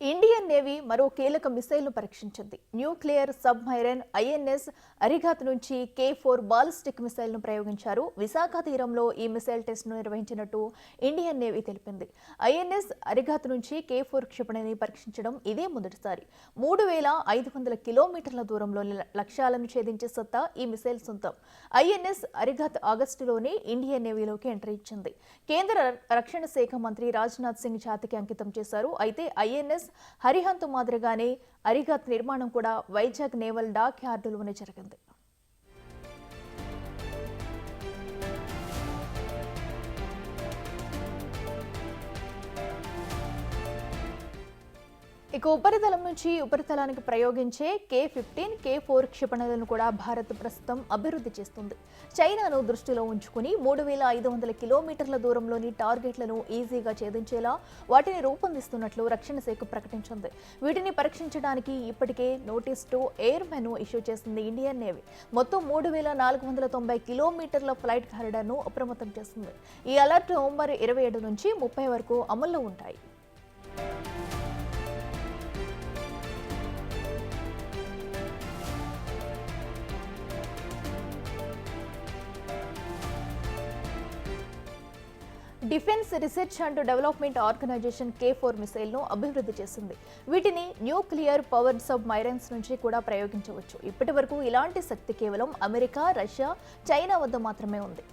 Indian navy మరో కీలక మిసైల్ను పరీక్షించింది. Nuclear submarine INS Arighaat నుంచి K4 బాలిస్టిక్ మిసైల్ను ప్రయోగించారు. విశాఖ తీరంలో ఈ మిసైల్ టెస్ట్ను నిర్వహించినట్టు ఇండియన్ నేవీ తెలిపింది. ఐఎన్ఎస్ అరిఘాత్ నుంచి K4 క్షిపణిని పరీక్షించడం ఇదే మొదటిసారి. 3,500 కిలోమీటర్ల దూరంలోని లక్ష్యాలను ఛేదించే సత్తా ఈ మిసైల్ సొంతం. ఐఎన్ఎస్ అరిఘాత్ ఆగస్టులోనే ఇండియన్ నేవీలోకి ఎంట్రీ ఇచ్చింది. కేంద్ర రక్షణ శాఖ మంత్రి రాజ్నాథ్ సింగ్ ఛాతీకి అంకితం చేశారు. అయితే ఐఎన్ఎస్ హరిహంత్ మాదిరిగానే అరిఘాత్ నిర్మాణం కూడా వైజాగ్ నేవల్ డాక్ యార్డులోనే జరిగింది. ఇక ఉపరితలం నుంచి ఉపరితలానికి ప్రయోగించే K-15, K4 క్షిపణులను కూడా భారత్ ప్రస్తుతం అభివృద్ధి చేస్తుంది. చైనాను దృష్టిలో ఉంచుకుని 3,500 కిలోమీటర్ల దూరంలోని టార్గెట్లను ఈజీగా ఛేదించేలా వాటిని రూపొందిస్తున్నట్లు రక్షణ శాఖ ప్రకటించింది. వీటిని పరీక్షించడానికి ఇప్పటికే నోటీస్ టు ఎయిర్మెన్ ఇష్యూ చేసింది ఇండియన్ నేవీ. మొత్తం 3,490 కిలోమీటర్ల ఫ్లైట్ కారిడార్ను అప్రమత్తం చేస్తుంది. ఈ అలర్ట్ నవంబర్ 27 నుంచి 30 వరకు అమల్లో ఉంటాయి. Defence research and development organisation K4 మిసైల్ను అభివృద్ధి చేసింది. వీటిని న్యూక్లియర్ పవర్డ్ సబ్‌మెరైన్స్ నుంచి కూడా ప్రయోగించవచ్చు. ఇప్పటి వరకు ఇలాంటి శక్తి కేవలం అమెరికా, రష్యా, చైనా వద్ద మాత్రమే ఉంది.